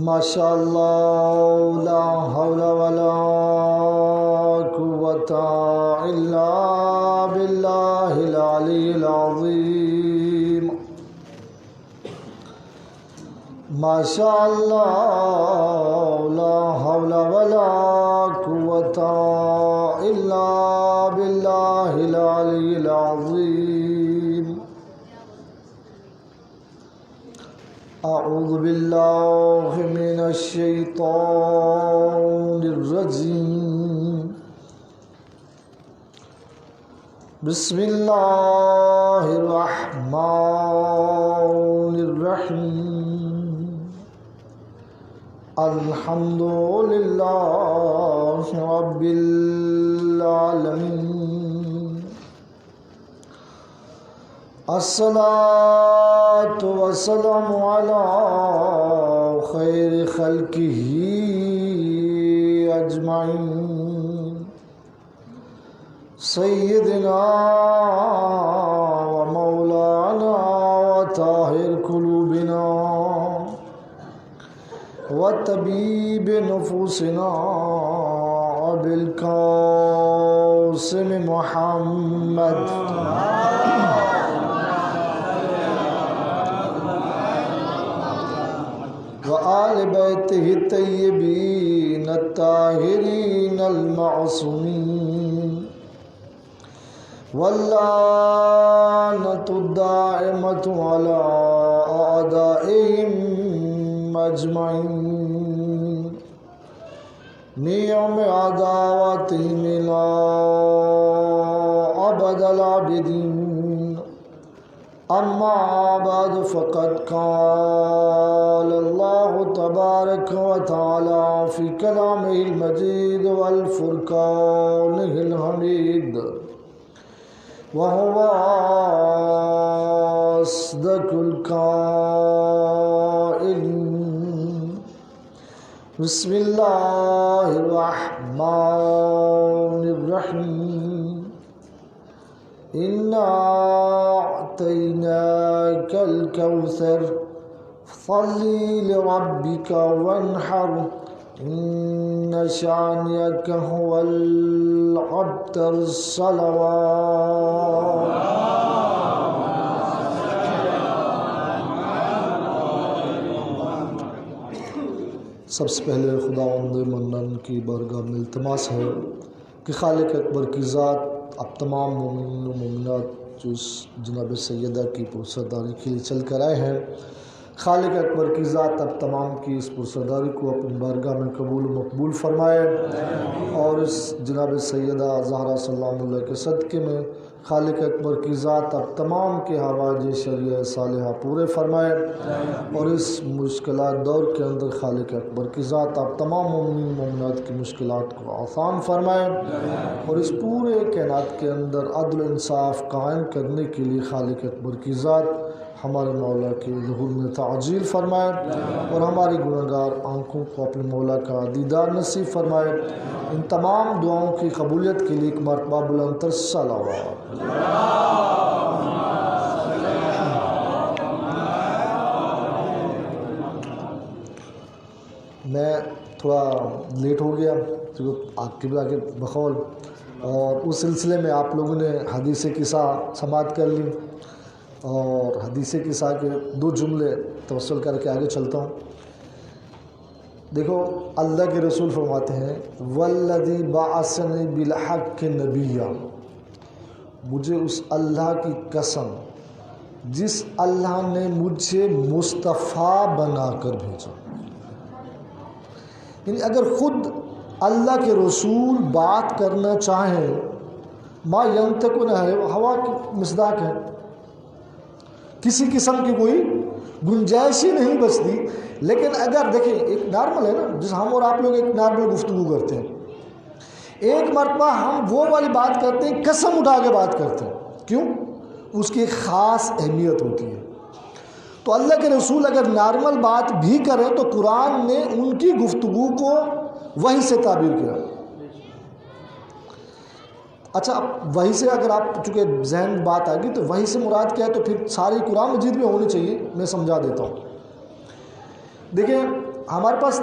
ماشاء اللہ لا حول ولا قوة الا باللہ العلی العظیم ماشاء اللہ لا حول ولا قوة الا باللہ العلی العظیم اعوذ باللہ من الشیطان الرجیم بسم اللہ الرحمن الرحیم الحمد للہ رب العالمین الصلاة والسلام على خیر خلقہ اجمعین سیدنا و مولانا و طاہر قلوبنا و طبیب نفوسنا بالقاسم محمد وآل بیتہ الطیبین الطاہرین المعصومین واللعنۃ الدائمۃ علی اعدائہم اجمعین نعم عداوتہم الی ابد العابدین اما بعد فقد قال اللہ تبارک و تعالی فی کلامہ المجید والفرقانہ الحمید وهو أصدق القائلين بسم الله الرحمن الرحيم إنا أعطيناك الكوثر فصل لربك وانحر إن شانئك هو الأبتر الصلوات سب سے پہلے خداوند منان کی بارگاہ میں التماس ہے کہ خالق اکبر کی ذات اب تمام مومنین و مومنات جو اس جناب سیدہ کی پرسرداری کے لیے چل کر آئے ہیں، خالق اکبر کی ذات اب تمام کی اس پرسرداری کو اپنی بارگاہ میں قبول و مقبول فرمائے اور اس جناب سیدہ زہرا سلام اللہ کے صدقے میں خالق اکبر کی ذات اب تمام کے حوائج شرعیہ صالحہ پورے فرمائے اور اس مشکلات دور کے اندر خالق اکبر کی ذات اب تمام مومنین مومنات کی مشکلات کو آسان فرمائے اور اس پورے کائنات کے اندر عدل و انصاف قائم کرنے کے لیے خالق اکبر کی ذات ہمارے مولا کے ظہور میں تعجیل فرمائے اور ہماری گناہگار آنکھوں کو اپنے مولا کا دیدار نصیب فرمائے۔ ان تمام دعاؤں کی قبولیت کے لیے ایک مرتبہ بلند تر صلوات۔ میں تھوڑا لیٹ ہو گیا کیونکہ آپ کے آگے بقول اور اس سلسلے میں آپ لوگوں نے حدیث قصہ سماعت کر لی اور حدیث قصہ کے 2 جملے توسل کر کے آگے چلتا ہوں۔ دیکھو اللہ کے رسول فرماتے ہیں والذی بعثنی بالحق نبیا، مجھے اس اللہ کی قسم جس اللہ نے مجھے مصطفیٰ بنا کر بھیجا، یعنی اگر خود اللہ کے رسول بات کرنا چاہیں ما ینطق عن الہویٰ کی مصداق ہے، کسی قسم کی کوئی گنجائش ہی نہیں بچتی۔ لیکن اگر دیکھیں ایک نارمل ہے نا، جس ہم اور آپ لوگ ایک نارمل گفتگو کرتے ہیں، ایک مرتبہ ہم وہ والی بات کرتے ہیں قسم اٹھا کے بات کرتے ہیں، کیوں؟ اس کی ایک خاص اہمیت ہوتی ہے۔ تو اللہ کے رسول اگر نارمل بات بھی کریں تو قرآن نے ان کی گفتگو کو وحی سے تعبیر کیا۔ اچھا، اب وحی سے اگر آپ چونکہ ذہن بات آ گئی تو وحی سے مراد کیا ہے، تو پھر ساری قرآن مجید میں ہونی چاہیے، میں سمجھا دیتا ہوں۔ دیکھیں ہمارے پاس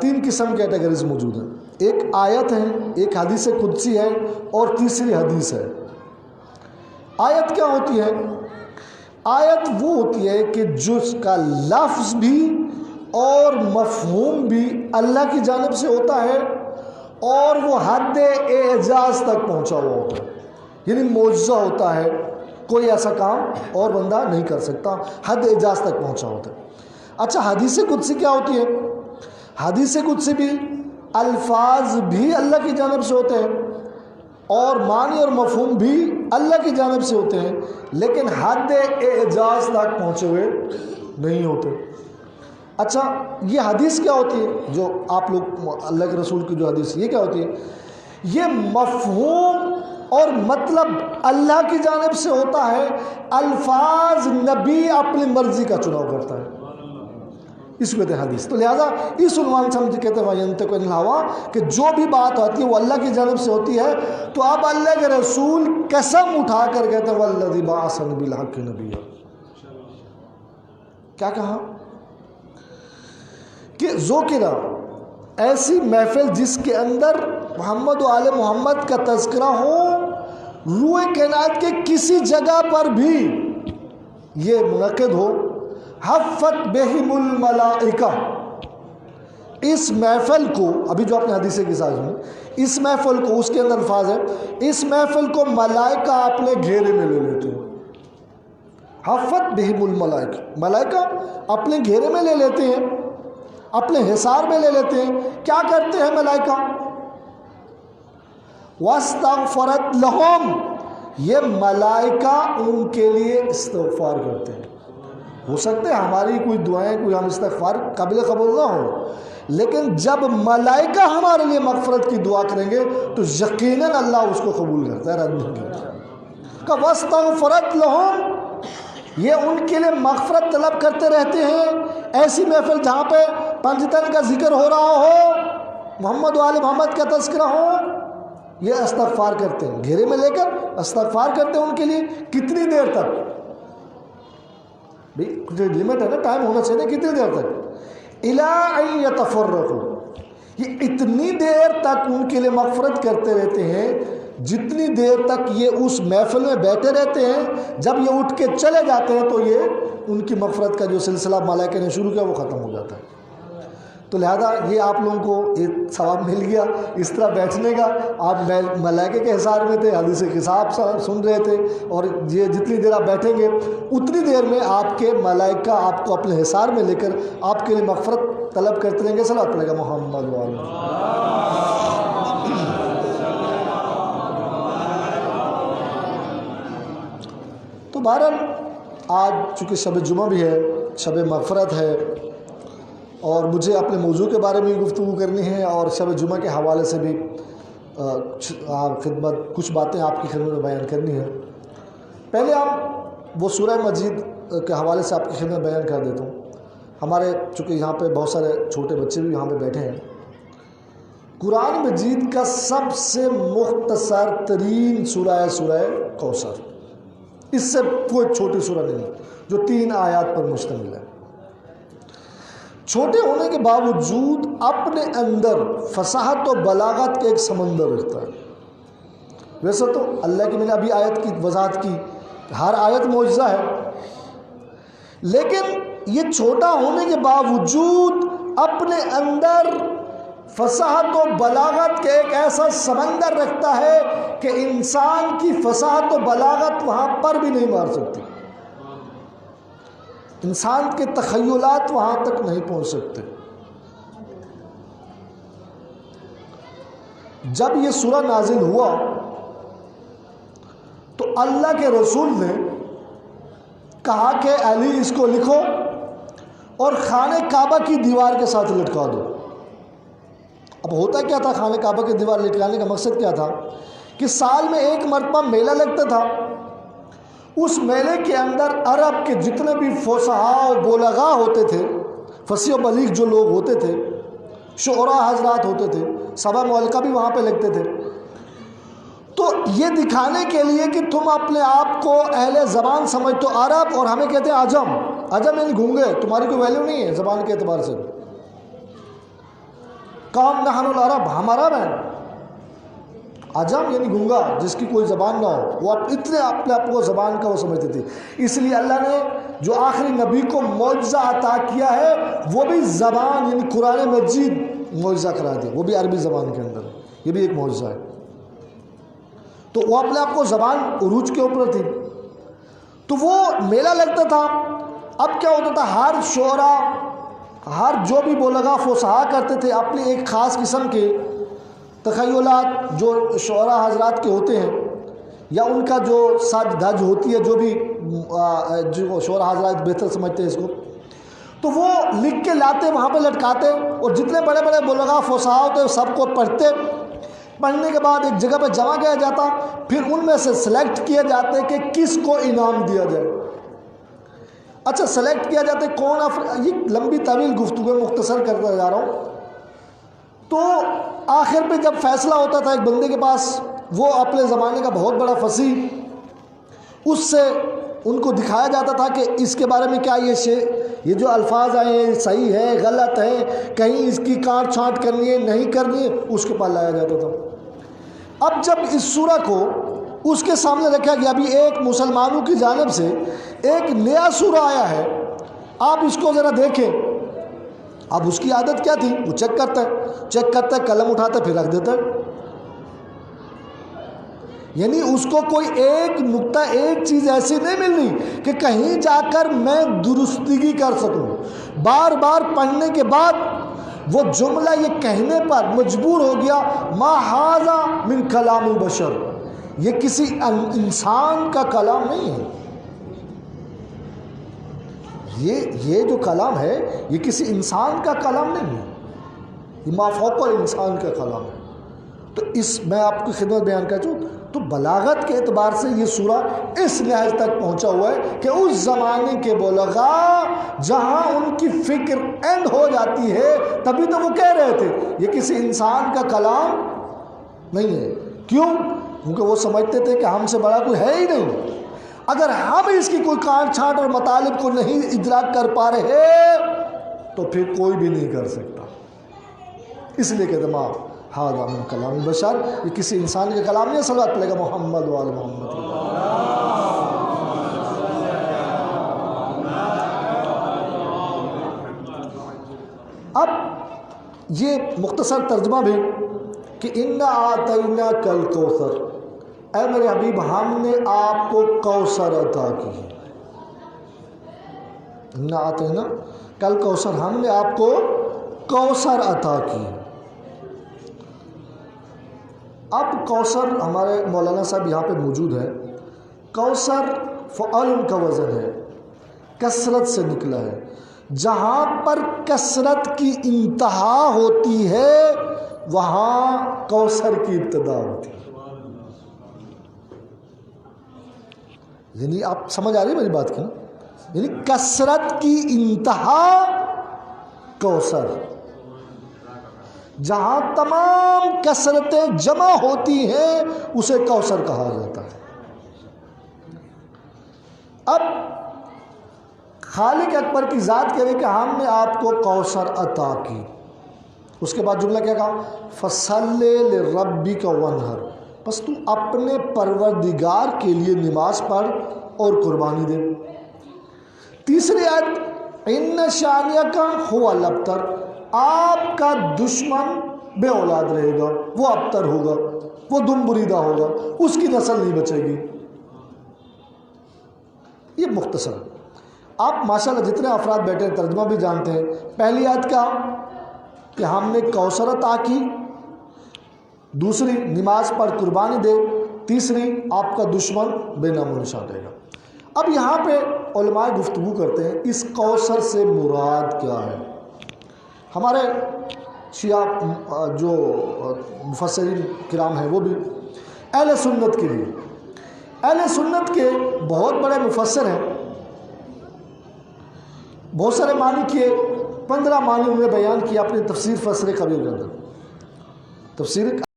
3 قسم کیٹیگریز موجود ہیں، ایک آیت ہے، ایک حدیث قدسی ہے، اور تیسری حدیث ہے۔ آیت کیا ہوتی ہے؟ آیت وہ ہوتی ہے کہ جس کا لفظ بھی اور مفہوم بھی اللہ کی جانب سے ہوتا ہے اور وہ حد اعجاز تک پہنچا ہوا ہوتا ہے، یعنی معجزہ ہوتا ہے، کوئی ایسا کام اور بندہ نہیں کر سکتا، حد اعجاز تک پہنچا ہوتا ہے۔ اچھا، حدیث قدسی کیا ہوتی ہے؟ حدیث قدسی بھی الفاظ بھی اللہ کی جانب سے ہوتے ہیں اور معنی اور مفہوم بھی اللہ کی جانب سے ہوتے ہیں، لیکن حد اعجاز تک پہنچے ہوئے نہیں ہوتے۔ اچھا، یہ حدیث کیا ہوتی ہے جو آپ لوگ اللہ کے رسول کی جو حدیث، یہ کیا ہوتی ہے؟ یہ مفہوم اور مطلب اللہ کی جانب سے ہوتا ہے، الفاظ نبی اپنی مرضی کا چناؤ کرتا ہے، اس کو کہتے ہیں حدیث۔ تو لہٰذا اس عنوان سے ہم کہتے ہیں وَيَنطِقُ عَنِ الْهَوَىٰ کہ جو بھی بات ہوتی ہے وہ اللہ کی جانب سے ہوتی ہے۔ تو اب اللہ کے رسول قسم اٹھا کر کہتے ہیں وَالَّذِي بَعَثَنِي بِالْحَقِّ نَبِيًّا، کیا کہا؟ کہ ذکر، ایسی محفل جس کے اندر محمد و آل محمد کا تذکرہ ہو، روئے کائنات کے کسی جگہ پر بھی یہ منعقد ہو، حفت بہم الملائکہ، اس محفل کو، ابھی جو آپ نے حدیث کی ساتھ میں اس محفل کو، اس کے اندر الفاظ ہے، اس محفل کو ملائکہ اپنے گھیرے میں لے لیتے ہیں۔ حفت بہم الملائکہ، ملائکہ اپنے گھیرے میں لے لیتے ہیں، اپنے حصار میں لے لیتے ہیں۔ کیا کرتے ہیں ملائکہ؟ واستغفرت لہم، یہ ملائکہ ان کے لیے استغفار کرتے ہیں۔ ہو سکتا ہے ہماری کوئی دعائیں، کوئی ہم استغفار قابل قبول نہ ہو، لیکن جب ملائکہ ہمارے لیے مغفرت کی دعا کریں گے تو یقیناً اللہ اس کو قبول کرتا ہے، رد نہیں کرتا۔ کہ واستغفرت لہم، یہ ان کے لیے مغفرت طلب کرتے رہتے ہیں۔ ایسی محفل جہاں پہ پنجتن کا ذکر ہو رہا ہو، محمد و آل محمد کا تذکرہ ہو، یہ استغفار کرتے ہیں، گھیرے میں لے کر استغفار کرتے ہیں ان کے لیے۔ کتنی دیر تک؟ بھی کچھ لمٹ ہے نا، ٹائم ہونا چاہیے، کتنی دیر تک؟ اِلَىٰ أَن يَتَفَرَّقُوا، یہ اتنی دیر تک ان کے لیے مغفرت کرتے رہتے ہیں جتنی دیر تک یہ اس محفل میں بیٹھے رہتے ہیں۔ جب یہ اٹھ کے چلے جاتے ہیں تو یہ ان کی مغفرت کا جو سلسلہ ملائکہ نے شروع کیا وہ ختم ہو جاتا ہے۔ تو لہذا یہ آپ لوگوں کو ایک ثواب مل گیا اس طرح بیٹھنے کا۔ آپ ملائکہ کے حصار میں تھے، حدیث کتاب سن رہے تھے، اور یہ جتنی دیر آپ بیٹھیں گے اتنی دیر میں آپ کے ملائکہ آپ کو اپنے حصار میں لے کر آپ کے لیے مغفرت طلب کرتے رہیں گے۔ صلی اللہ علیہ محمد تو بہرحال آج چونکہ شب جمعہ بھی ہے، شب مغفرت ہے، اور مجھے اپنے موضوع کے بارے میں گفتگو کرنی ہے اور شب جمعہ کے حوالے سے بھی خدمت کچھ باتیں آپ کی خدمت میں بیان کرنی ہے۔ پہلے آپ وہ سورہ مجید کے حوالے سے آپ کی خدمت میں بیان کر دیتا ہوں۔ ہمارے چونکہ یہاں پہ بہت سارے چھوٹے بچے بھی یہاں پہ بیٹھے ہیں، قرآن مجید کا سب سے مختصر ترین سورہ ہے سورہ کوثر۔ اس سے کوئی چھوٹی سورہ نہیں جو 3 آیات پر مشتمل ہے۔ چھوٹے ہونے کے باوجود اپنے اندر فصاحت و بلاغت کے ایک سمندر رکھتا ہے۔ ویسے تو اللہ کی، میں نے ابھی آیت کی وضاحت کی، ہر آیت معجزہ ہے، لیکن یہ چھوٹا ہونے کے باوجود اپنے اندر فصاحت و بلاغت کے ایک ایسا سمندر رکھتا ہے کہ انسان کی فصاحت و بلاغت وہاں پر بھی نہیں مار سکتی، انسان کے تخیلات وہاں تک نہیں پہنچ سکتے۔ جب یہ سورہ نازل ہوا تو اللہ کے رسول نے کہا کہ علی اس کو لکھو اور خانہ کعبہ کی دیوار کے ساتھ لٹکا دو۔ اب ہوتا کیا تھا، خانہ کعبہ کی دیوار لٹکانے کا مقصد کیا تھا کہ سال میں 1 مرتبہ میلہ لگتا تھا، اس میلے کے اندر عرب کے جتنے بھی فصحاء و بلغاء ہوتے تھے، فصیح و بلیغ جو لوگ ہوتے تھے، شعراء حضرات ہوتے تھے، سبا ملکہ بھی وہاں پہ لگتے تھے. تو یہ دکھانے کے لیے کہ تم اپنے آپ کو اہل زبان سمجھ تو عرب، اور ہمیں کہتے ہیں عجم. عجم یعنی گونگے، تمہاری کوئی ویلیو نہیں ہے زبان کے اعتبار سے. کام نحن العرب، ہم عرب ہیں. عجم یعنی گونگا، جس کی کوئی زبان نہ ہو، وہ اتنے اپنے آپ کو زبان کا وہ سمجھتے تھے. اس لیے اللہ نے جو آخری نبی کو معجزہ عطا کیا ہے وہ بھی زبان یعنی قرآن مجید معجزہ کرا دیا، وہ بھی عربی زبان کے اندر. یہ بھی ایک معجزہ ہے. تو وہ اپنے آپ کو زبان عروج کے اوپر تھی. تو وہ میلہ لگتا تھا. اب کیا ہوتا تھا، ہر شعرا، ہر جو بھی بولگا فصحا کرتے تھے اپنی ایک خاص قسم کے تخیلات جو شعراء حضرات کے ہوتے ہیں، یا ان کا جو سج دھج ہوتی ہے، جو بھی جو شعراء حضرات بہتر سمجھتے ہیں اس کو، تو وہ لکھ کے لاتے وہاں پہ لٹکاتے، اور جتنے بڑے بڑے بلغا فصحا ہوتے سب کو پڑھتے. پڑھنے کے بعد ایک جگہ پہ جمع کیا جاتا، پھر ان میں سے سلیکٹ کیے جاتے کہ کس کو انعام دیا جائے. اچھا سلیکٹ کیا جاتا ہے کون یہ لمبی طویل گفتگو مختصر کرتا جا رہا ہوں. تو آخر پہ جب فیصلہ ہوتا تھا ایک بندے کے پاس، وہ اپنے زمانے کا بہت بڑا فصیح، اس سے ان کو دکھایا جاتا تھا کہ اس کے بارے میں کیا یہ جو الفاظ آئے ہیں صحیح ہے غلط ہے، کہیں اس کی کاٹ چھانٹ کرنی ہے نہیں کرنی ہے، اس کے پاس لایا جاتا تھا. اب جب اس سورہ کو اس کے سامنے رکھا گیا، ابھی ایک مسلمانوں کی جانب سے ایک نیا سورہ آیا ہے، آپ اس کو ذرا دیکھیں. اب اس کی عادت کیا تھی، وہ چیک کرتا ہے قلم اٹھاتا ہے پھر رکھ دیتا ہے. یعنی اس کو کوئی ایک نقطہ ایک چیز ایسی نہیں ملنی کہ کہیں جا کر میں درستگی کر سکوں. بار بار پڑھنے کے بعد وہ جملہ یہ کہنے پر مجبور ہو گیا، ما ھذا من کلام البشر، یہ کسی انسان کا کلام نہیں ہے. یہ جو کلام ہے یہ کسی انسان کا کلام نہیں ہے، یہ ما فوق الانسان کا کلام ہے. تو اس میں آپ کی خدمت بیان کر چوں، تو بلاغت کے اعتبار سے یہ سورہ اس لحاظ تک پہنچا ہوا ہے کہ اس زمانے کے بلغا جہاں ان کی فکر اینڈ ہو جاتی ہے، تبھی تو وہ کہہ رہے تھے یہ کسی انسان کا کلام نہیں ہے. کیوں؟ کیونکہ وہ سمجھتے تھے کہ ہم سے بڑا کوئی ہے ہی نہیں. اگر ہم اس کی کوئی کانٹ چھانٹ اور مطالب کو نہیں ادراک کر پا رہے تو پھر کوئی بھی نہیں کر سکتا. اس لیے کہ دماغ ھذا من کلام البشر، یہ کسی انسان کا کلام نہیں ہے. صلوات پڑھے گا محمد وآل محمد. اب یہ مختصر ترجمہ بھی کہ انا اعطیناک الکوثر، اے میرے حبیب ہم نے آپ کو کوثر عطا کی. انا اعطیناک الکوثر، ہم نے آپ کو کوثر عطا کی. اب کوثر ہمارے مولانا صاحب یہاں پہ موجود ہے. کوثر فعل کا وزن ہے، کثرت سے نکلا ہے. جہاں پر کثرت کی انتہا ہوتی ہے وہاں کوثر کی ابتدا ہوتی ہے. یعنی آپ سمجھ آ رہی ہے میری بات کی؟ یعنی کثرت کی انتہا کوثر، جہاں تمام کثرتیں جمع ہوتی ہیں اسے کوثر کہا جاتا ہے. اب خالق اکبر کی ذات کہہ رہی کہ ہم نے آپ کو کوثر عطا کی. اس کے بعد جملہ کیا کہا، فَصَلِّ لِرَبِّكَ وَانْحَرْ، بس تو اپنے پروردگار کے لیے نماز پڑھ اور قربانی دے. تیسری آیت، اِنَّ شَانِئَكَ هُوَ الْأَبْتَرُ، آپ کا دشمن بے اولاد رہے گا، وہ ابتر ہوگا، وہ دم بریدہ ہوگا، اس کی نسل نہیں بچے گی. یہ مختصر. آپ ماشاءاللہ جتنے افراد بیٹھے ہیں ترجمہ بھی جانتے ہیں. پہلی آیت کیا کہ ہم نے کوثر عطا کی، دوسری نماز پڑھ قربانی دے، تیسری آپ کا دشمن بے نام و نشان رہے گا. اب یہاں پہ علماء گفتگو کرتے ہیں اس کوثر سے مراد کیا ہے. ہمارے شیعہ جو مفسرین کرام ہیں وہ بھی اہل سنت کے لیے، اہل سنت کے بہت بڑے مفسر ہیں، بہت سارے معنی کیے. 15 معنی میں بیان کیا اپنی تفسیر فسر کبیر کے اندر. تفسیر